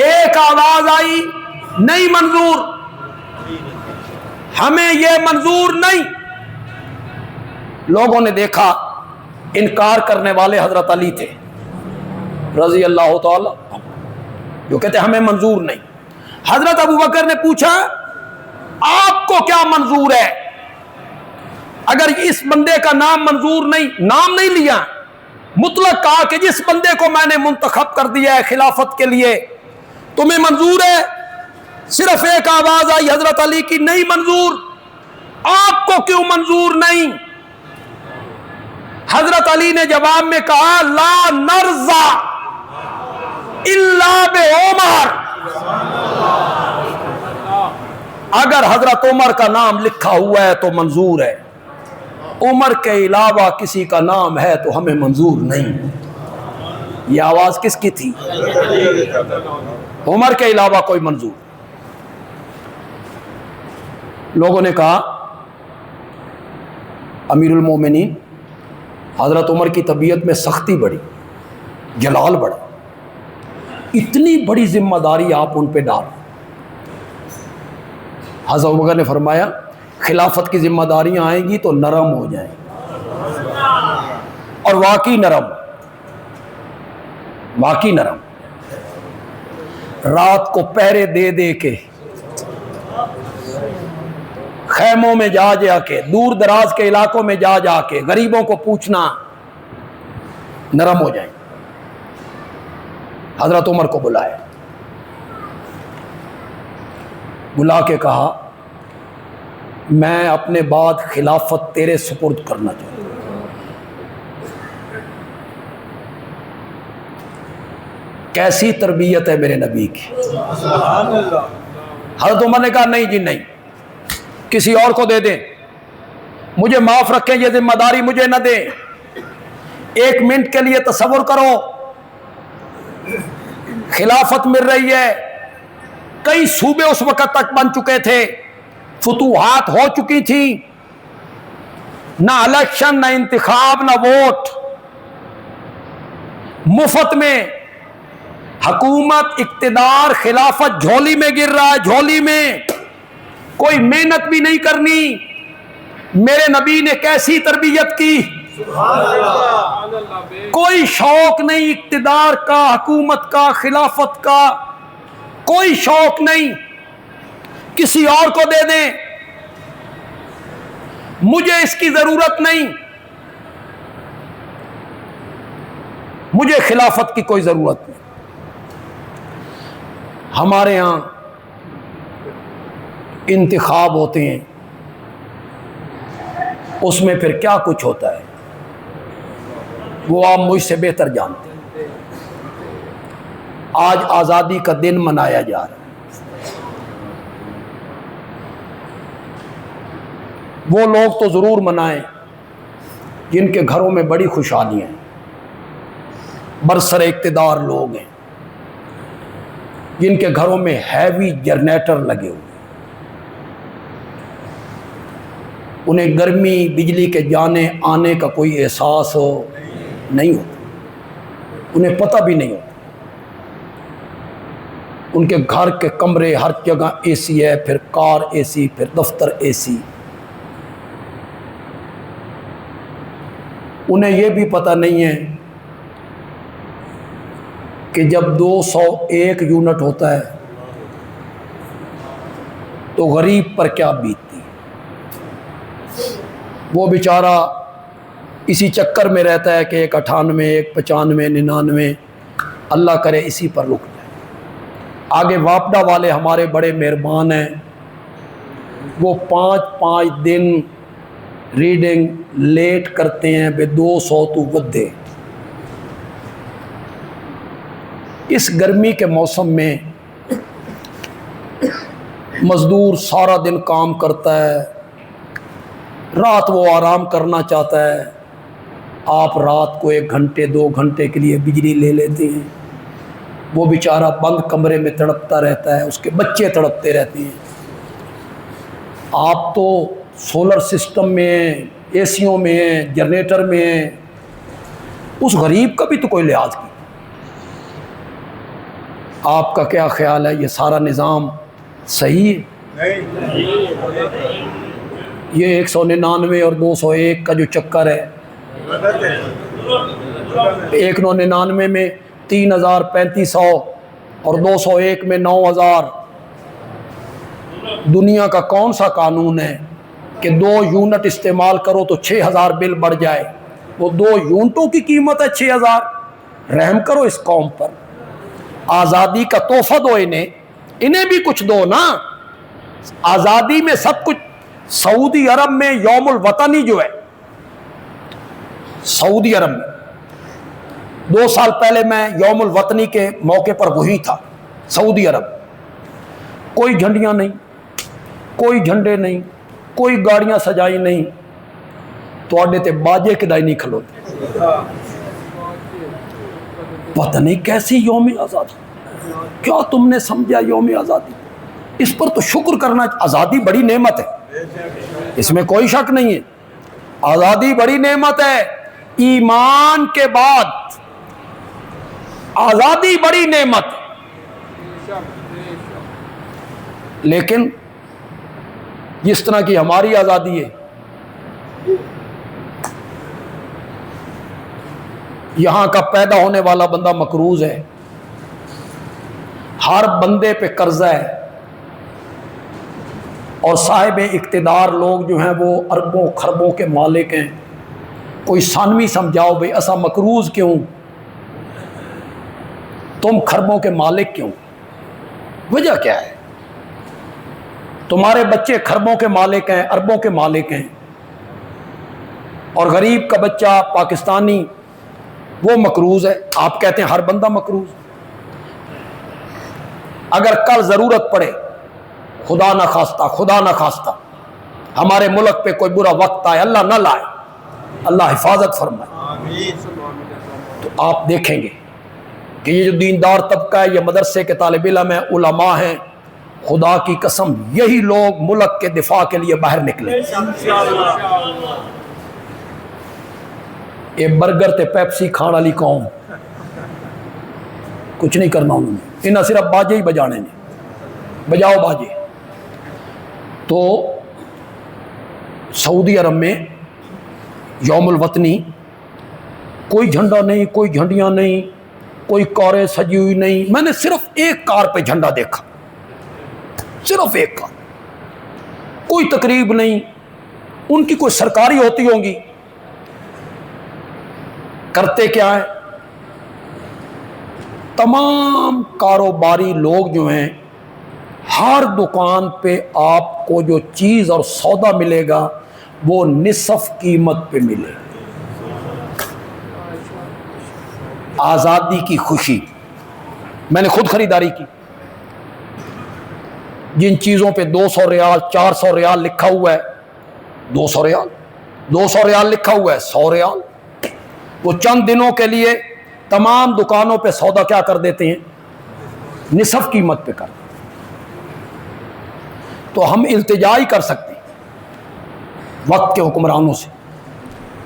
ایک آواز آئی نہیں منظور، ہمیں یہ منظور نہیں۔ لوگوں نے دیکھا انکار کرنے والے حضرت علی تھے رضی اللہ تعالی، جو کہتے ہمیں منظور نہیں۔ حضرت ابوبکر نے پوچھا آپ کو کیا منظور ہے؟ اگر اس بندے کا نام منظور نہیں، نام نہیں لیا، مطلق کہا کہ جس بندے کو میں نے منتخب کر دیا ہے خلافت کے لیے تمہیں منظور ہے؟ صرف ایک آواز آئی حضرت علی کی نہیں منظور۔ آپ کو کیوں منظور نہیں؟ حضرت علی نے جواب میں کہا لا نرضى الا بعمر، اگر حضرت عمر کا نام لکھا ہوا ہے تو منظور ہے، عمر کے علاوہ کسی کا نام ہے تو ہمیں منظور نہیں۔ یہ آواز کس کی تھی؟ عمر کے علاوہ کوئی منظور۔ لوگوں نے کہا امیر المومنین حضرت عمر کی طبیعت میں سختی بڑھی، جلال بڑھا، اتنی بڑی ذمہ داری آپ ان پہ ڈال۔ حضرت ابوبکر نے فرمایا خلافت کی ذمہ داریاں آئیں گی تو نرم ہو جائیں، اور واقعی نرم، واقعی نرم۔ رات کو پہرے دے دے کے، خیموں میں جا جا کے، دور دراز کے علاقوں میں جا جا کے غریبوں کو پوچھنا، نرم ہو جائیں۔ حضرت عمر کو بلایا، بلا کے کہا میں اپنے بعد خلافت تیرے سپرد کرنا چاہتا ہوں۔ کیسی تربیت ہے میرے نبی کی۔ حضرت عمر نے کہا نہیں جی نہیں، کسی اور کو دے دیں، مجھے معاف رکھیں، یہ ذمہ داری مجھے نہ دیں۔ ایک منٹ کے لیے تصور کرو، خلافت مل رہی ہے، کئی صوبے اس وقت تک بن چکے تھے، فتوحات ہو چکی تھی، نہ الیکشن، نہ انتخاب، نہ ووٹ، مفت میں حکومت، اقتدار، خلافت جھولی میں گر رہا ہے، جھولی میں، کوئی محنت بھی نہیں کرنی۔ میرے نبی نے کیسی تربیت کی، کوئی شوق نہیں اقتدار کا، حکومت کا، خلافت کا، کوئی شوق نہیں، کسی اور کو دے دیں، مجھے اس کی ضرورت نہیں، مجھے خلافت کی کوئی ضرورت نہیں۔ ہمارے ہاں انتخاب ہوتے ہیں، اس میں پھر کیا کچھ ہوتا ہے وہ آپ مجھ سے بہتر جانتے ہیں۔ آج آزادی کا دن منایا جا رہا ہے، وہ لوگ تو ضرور منائیں جن کے گھروں میں بڑی خوشحالیاں ہیں، برسر اقتدار لوگ ہیں، جن کے گھروں میں ہیوی جنریٹر لگے ہوئے، انہیں گرمی بجلی کے جانے آنے کا کوئی احساس نہیں ہوتا، انہیں پتہ بھی نہیں ہوتا۔ ان کے گھر کے کمرے ہر جگہ اے سی ہے، پھر کار اے سی، پھر دفتر اے سی۔ انہیں یہ بھی پتہ نہیں ہے کہ جب 201 یونٹ ہوتا ہے تو غریب پر کیا بیتتی، وہ بیچارہ اسی چکر میں رہتا ہے کہ 198، 195، 99، اللہ کرے اسی پر رک جائے۔ آگے واپڈا والے ہمارے بڑے مہربان ہیں، وہ 5 دن ریڈنگ لیٹ کرتے ہیں بے 200 تو ودے۔ اس گرمی کے موسم میں مزدور سارا دن کام کرتا ہے، رات وہ آرام کرنا چاہتا ہے، آپ رات کو 1 گھنٹے 2 گھنٹے کے لیے بجلی لے لیتے ہیں، وہ بیچارہ بند کمرے میں تڑپتا رہتا ہے، اس کے بچے تڑپتے رہتے ہیں۔ آپ تو سولر سسٹم میں ہیں، اے سیوں میں ہیں، جنریٹر میں ہیں، اس غریب کا بھی تو کوئی لحاظ کی۔ آپ کا کیا خیال ہے، یہ سارا نظام صحیح ہے؟ یہ 199 اور 201 کا جو چکر ہے، 199 میں 3000 3500 اور 201 میں 9000۔ دنیا کا کون سا قانون ہے کہ 2 یونٹ استعمال کرو تو 6000 بل بڑھ جائے؟ وہ 2 یونٹوں کی قیمت ہے 6000۔ رحم کرو اس قوم پر، آزادی کا تحفہ دو انہیں بھی کچھ دو نا۔ آزادی میں سب کچھ، سعودی عرب میں یوم الوطنی جو ہے، سعودی عرب میں 2 سال پہلے میں یوم الوطنی کے موقع پر وہی تھا۔ سعودی عرب کوئی جھنڈیاں نہیں، کوئی جھنڈے نہیں، کوئی گاڑیاں سجائی نہیں، تو آڈے تے باجے کدائی نہیں کھلوتے۔ پتہ نہیں کیسی یوم آزادی، کیا تم نے سمجھا یوم آزادی؟ اس پر تو شکر کرنا، آزادی بڑی نعمت ہے، اس میں کوئی شک نہیں ہے، آزادی بڑی نعمت ہے، ایمان کے بعد آزادی بڑی نعمت ہے۔ لیکن جس طرح کی ہماری آزادی ہے، یہاں کا پیدا ہونے والا بندہ مقروض ہے، ہر بندے پہ قرضہ ہے، اور صاحب اقتدار لوگ جو ہیں وہ اربوں خربوں کے مالک ہیں۔ کوئی ثانوی سمجھاؤ بھئی ایسا مقروض کیوں، تم خربوں کے مالک کیوں؟ وجہ کیا ہے؟ تمہارے بچے خربوں کے مالک ہیں، اربوں کے مالک ہیں، اور غریب کا بچہ پاکستانی وہ مقروض ہے۔ آپ کہتے ہیں ہر بندہ مقروض۔ اگر کل ضرورت پڑے، خدا نہ خواستہ ہمارے ملک پہ کوئی برا وقت آئے، اللہ نہ لائے، اللہ حفاظت فرمائے، تو آپ دیکھیں گے کہ یہ جو دیندار طبقہ ہے، یہ مدرسے کے طالب علم ہیں، علماء ہیں، خدا کی قسم یہی لوگ ملک کے دفاع کے لیے باہر نکلے۔ یہ برگر تے پیپسی کھان والی قوم، کچھ نہیں کرنا انہوں نے، انہیں صرف باجے ہی بجانے نے، بجاؤ باجے۔ تو سعودی عرب میں یوم الوطنی کوئی جھنڈا نہیں، کوئی جھنڈیاں نہیں، کوئی کاریں سجی ہوئی نہیں۔ میں نے صرف ایک کار پہ جھنڈا دیکھا، صرف ایک کار، کوئی تقریب نہیں۔ ان کی کوئی سرکاری ہوتی ہوں گی، کرتے کیا ہیں؟ تمام کاروباری لوگ جو ہیں، ہر دکان پہ آپ کو جو چیز اور سودا ملے گا وہ نصف قیمت پہ ملے گا۔ آزادی کی خوشی، میں نے خود خریداری کی، جن چیزوں پہ 200 ریال 400 ریال لکھا ہوا ہے، 200 ریال لکھا ہوا ہے، 100 ریال، وہ چند دنوں کے لیے تمام دکانوں پہ سودا کیا کر دیتے ہیں؟ نصف قیمت پہ کر دیتے ہیں۔ تو ہم التجا ہی کر سکتے ہیں وقت کے حکمرانوں سے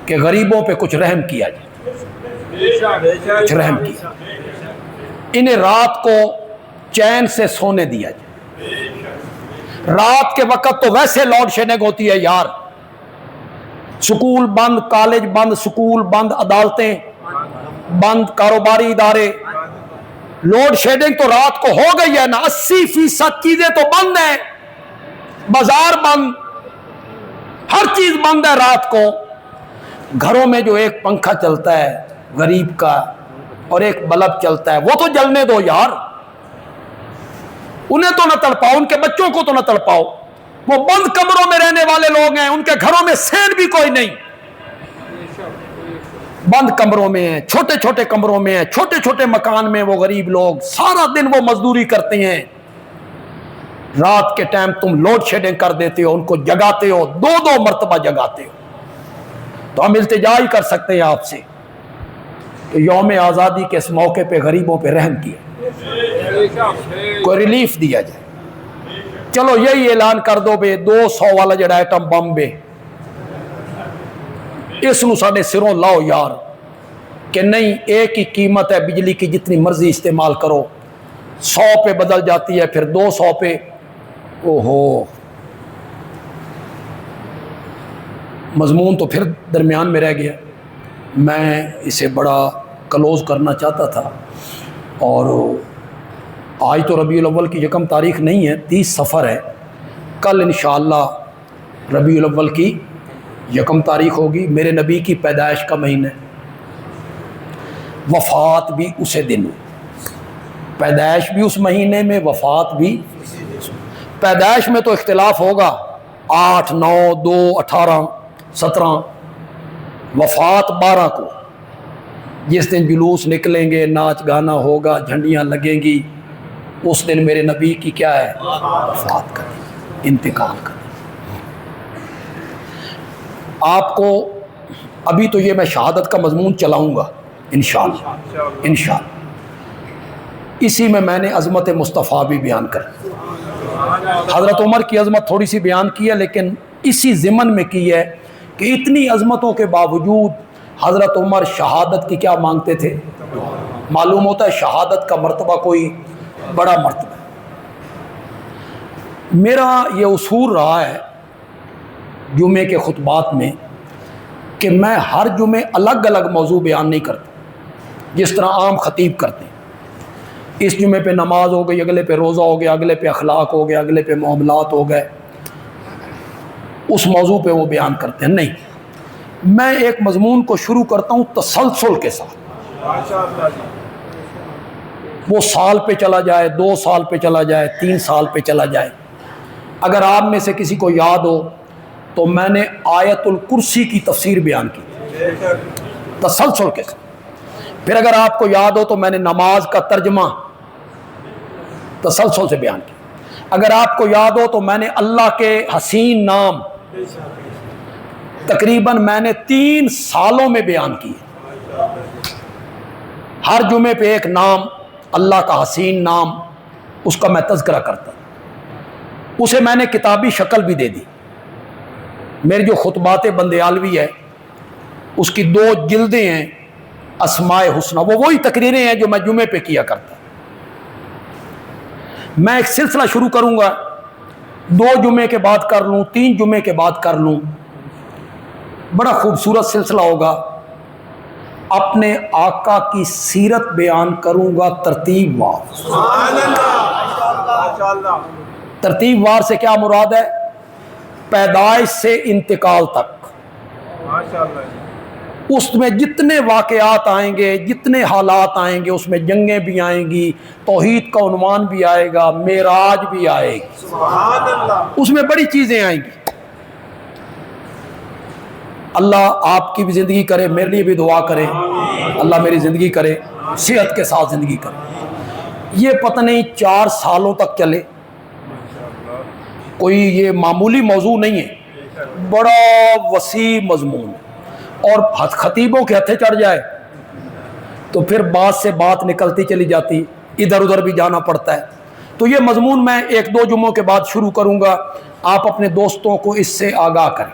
کہ غریبوں پہ کچھ رحم کیا جائے، کچھ رحم کیا، انہیں رات کو چین سے سونے دیا جائے۔ رات کے وقت تو ویسے لوڈ شیڈنگ ہوتی ہے یار، سکول بند، کالج بند، سکول بند، عدالتیں بند، کاروباری ادارے، لوڈ شیڈنگ تو رات کو ہو گئی ہے نا، 80% چیزیں تو بند ہیں، بازار بند، ہر چیز بند ہے رات کو۔ گھروں میں جو ایک پنکھا چلتا ہے غریب کا اور ایک بلب چلتا ہے، وہ تو جلنے دو یار، انہیں تو نہ تڑپاؤ، ان کے بچوں کو تو نہ تڑپاؤ۔ وہ بند کمروں میں رہنے والے لوگ ہیں، ان کے گھروں میں سین بھی کوئی نہیں، بند کمروں میں ہیں، چھوٹے چھوٹے کمروں میں ہیں، چھوٹے چھوٹے مکان میں وہ غریب لوگ سارا دن وہ مزدوری کرتے ہیں۔ رات کے ٹائم تم لوڈ شیڈنگ کر دیتے ہو، ان کو جگاتے ہو، 2 مرتبہ جگاتے ہو۔ تو ہم التجا ہی کر سکتے ہیں آپ سے کہ یوم آزادی کے اس موقع پہ غریبوں پہ رحم کیا، کوئی ریلیف دیا جائے۔ چلو یہی اعلان کر دو بے 200 والا جڑا ایٹم بم بے اس نو ساڈے سروں لاؤ یار، کہ نہیں ایک ہی قیمت ہے بجلی کی، جتنی مرضی استعمال کرو، 100 پہ بدل جاتی ہے پھر 200 پہ. اوہو، مضمون تو پھر درمیان میں رہ گیا. میں اسے بڑا کلوز کرنا چاہتا تھا، اور آج تو ربیع الاول کی 1 تاریخ نہیں ہے، 30 صفر ہے. کل انشاءاللہ ربیع الاول کی 1 تاریخ ہوگی، میرے نبی کی پیدائش کا مہینہ ہے. وفات بھی اسے دن، پیدائش بھی اس مہینے میں، وفات بھی. پیدائش میں تو اختلاف ہوگا، 8، 9، 2، 18، 17. وفات 12 کو، جس دن جلوس نکلیں گے، ناچ گانا ہوگا، جھنڈیاں لگیں گی، اس دن میرے نبی کی کیا ہے؟ وفات کا دن، انتقال کا دن. آپ کو ابھی تو یہ میں شہادت کا مضمون چلاؤں گا انشاءاللہ. اسی میں نے عظمت مصطفیٰ بھی بیان کر، حضرت عمر کی عظمت تھوڑی سی بیان کی ہے، لیکن اسی ضمن میں کی ہے کہ اتنی عظمتوں کے باوجود حضرت عمر شہادت کی کیا مانگتے تھے؟ معلوم ہوتا ہے شہادت کا مرتبہ کوئی بڑا مرتبہ. میرا یہ اصول رہا ہے جمعے کے خطبات میں کہ میں ہر جمعے الگ الگ موضوع بیان نہیں کرتا جس طرح عام خطیب کرتے ہیں. اس جمعے پہ نماز ہو گئی، اگلے پہ روزہ ہو گیا، اگلے پہ اخلاق ہو گیا، اگلے پہ معاملات ہو گئے، اس موضوع پہ وہ بیان کرتے ہیں. نہیں، میں ایک مضمون کو شروع کرتا ہوں تسلسل کے ساتھ. وہ سال پہ چلا جائے، 2 سال پہ چلا جائے، 3 سال پہ چلا جائے. اگر آپ میں سے کسی کو یاد ہو تو میں نے آیت الکرسی کی تفسیر بیان کی تسلسل کے ساتھ. پھر اگر آپ کو یاد ہو تو میں نے نماز کا ترجمہ تسلسل سے بیان کیا. اگر آپ کو یاد ہو تو میں نے اللہ کے حسین نام تقریباً میں نے 3 سالوں میں بیان کیے. ہر جمعے پہ ایک نام، اللہ کا حسین نام، اس کا میں تذکرہ کرتا. اسے میں نے کتابی شکل بھی دے دی. میری جو خطبات بندیالوی ہے اس کی 2 جلدیں ہیں، اسماء حسنہ، وہ وہی تقریریں ہیں جو میں جمعے پہ کیا کرتا. میں ایک سلسلہ شروع کروں گا، 2 جمعے کے بعد کر لوں، 3 جمعے کے بعد کر لوں، بڑا خوبصورت سلسلہ ہوگا. اپنے آقا کی سیرت بیان کروں گا ترتیب وار. ترتیب وار سے کیا مراد ہے؟ پیدائش سے انتقال تک. اس میں جتنے واقعات آئیں گے، جتنے حالات آئیں گے، اس میں جنگیں بھی آئیں گی، توحید کا عنوان بھی آئے گا، معراج بھی آئے گی، اس میں بڑی چیزیں آئیں گی. اللہ آپ کی بھی زندگی کرے، میرے لیے بھی دعا کرے، اللہ میری زندگی کرے، صحت کے ساتھ زندگی کرے. یہ پتہ نہیں 4 سالوں تک چلے، کوئی یہ معمولی موضوع نہیں ہے، بڑا وسیع مضمون. اور خطیبوں کے ہتھے چڑھ جائے تو پھر بات سے بات نکلتی چلی جاتی، ادھر ادھر بھی جانا پڑتا ہے. تو یہ مضمون میں 1-2 جمعوں کے بعد شروع کروں گا. آپ اپنے دوستوں کو اس سے آگاہ کریں.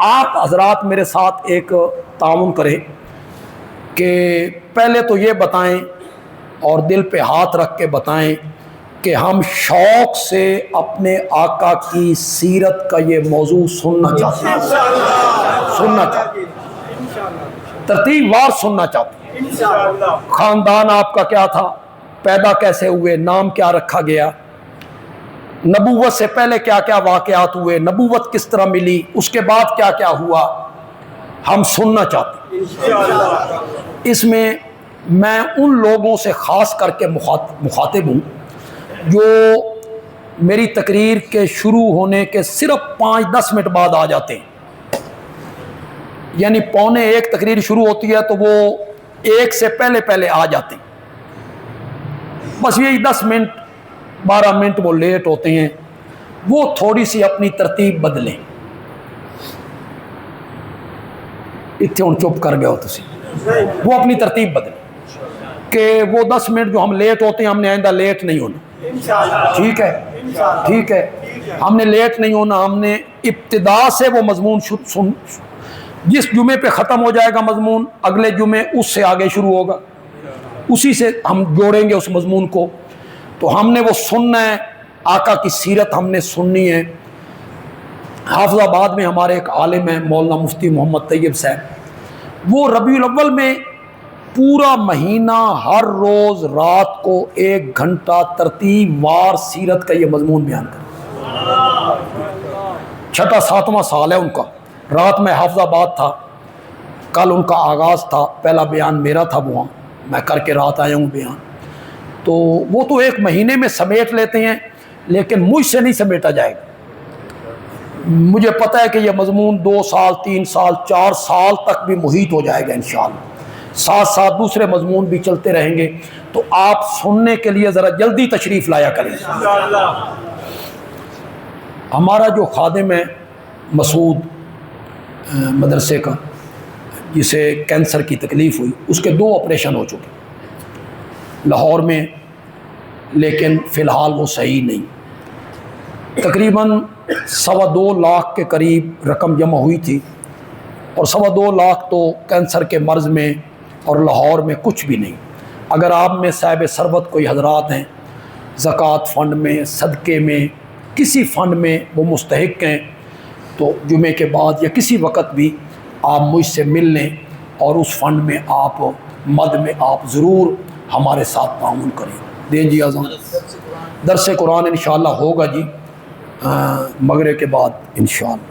آپ حضرات میرے ساتھ ایک تعاون کریں کہ پہلے تو یہ بتائیں اور دل پہ ہاتھ رکھ کے بتائیں کہ ہم شوق سے اپنے آقا کی سیرت کا یہ موضوع سننا چاہتے ہیں، ترتیب وار سننا چاہتے ہیں. خاندان آپ کا کیا تھا، پیدا کیسے ہوئے، نام کیا رکھا گیا، نبوت سے پہلے کیا کیا واقعات ہوئے، نبوت کس طرح ملی، اس کے بعد کیا کیا ہوا، ہم سننا چاہتے ہیں. اس میں میں ان لوگوں سے خاص کر کے مخاطب ہوں جو میری تقریر کے شروع ہونے کے صرف 5-10 منٹ بعد آ جاتے ہیں. یعنی 1:45 تقریر شروع ہوتی ہے تو وہ 1 سے پہلے آ جاتے ہیں. بس یہی 10 منٹ 12 منٹ وہ لیٹ ہوتے ہیں. وہ تھوڑی سی اپنی ترتیب بدلیں. اتنے ہوں چپ کر گئے ہو تسی. وہ اپنی ترتیب بدلیں کہ وہ 10 منٹ جو ہم لیٹ ہوتے ہیں ہم نے آئندہ لیٹ نہیں ہونا. ٹھیک ہے، ہم نے لیٹ نہیں ہونا. ہم نے ابتدا سے وہ مضمون جس جمعے پہ ختم ہو جائے گا مضمون، اگلے جمعے اس سے آگے شروع ہوگا، اسی سے ہم جوڑیں گے اس مضمون کو۔ تو ہم نے وہ سننا ہے، آقا کی سیرت ہم نے سننی ہے۔ حافظ آباد میں ہمارے ایک عالم ہیں مولانا مفتی محمد طیب صاحب، وہ ربیع الاول میں پورا مہینہ ہر روز رات کو 1 گھنٹہ ترتیب وار سیرت کا یہ مضمون بیان کرتے، 6واں 7واں سال ہے ان کا۔ رات میں حافظ آباد تھا، کل ان کا آغاز تھا، پہلا بیان میرا تھا وہاں، میں کر کے رات آیا ہوں بیان۔ تو وہ تو 1 مہینے میں سمیٹ لیتے ہیں، لیکن مجھ سے نہیں سمیٹا جائے گا۔ مجھے پتہ ہے کہ یہ مضمون 2 سال 3 سال 4 سال تک بھی محیط ہو جائے گا انشاءاللہ، ساتھ ساتھ دوسرے مضمون بھی چلتے رہیں گے۔ تو آپ سننے کے لیے ذرا جلدی تشریف لایا کریں۔ ہمارا جو خادم ہے مسعود مدرسے کا، جسے کینسر کی تکلیف ہوئی، اس کے 2 آپریشن ہو چکے لاہور میں، لیکن فی الحال وہ صحیح نہیں۔ تقریباً 2.25 لاکھ کے قریب رقم جمع ہوئی تھی، اور 2.25 لاکھ تو کینسر کے مرض میں اور لاہور میں کچھ بھی نہیں۔ اگر آپ میں صاحب ثروت کوئی حضرات ہیں، زکوٰۃ فنڈ میں، صدقے میں، کسی فنڈ میں وہ مستحق ہیں، تو جمعے کے بعد یا کسی وقت بھی آپ مجھ سے مل لیں، اور اس فنڈ میں آپ مد میں آپ ضرور ہمارے ساتھ تعاون کریں۔ دیں جی اذان، درس قرآن انشاءاللہ ہوگا جی مغرب کے بعد انشاءاللہ۔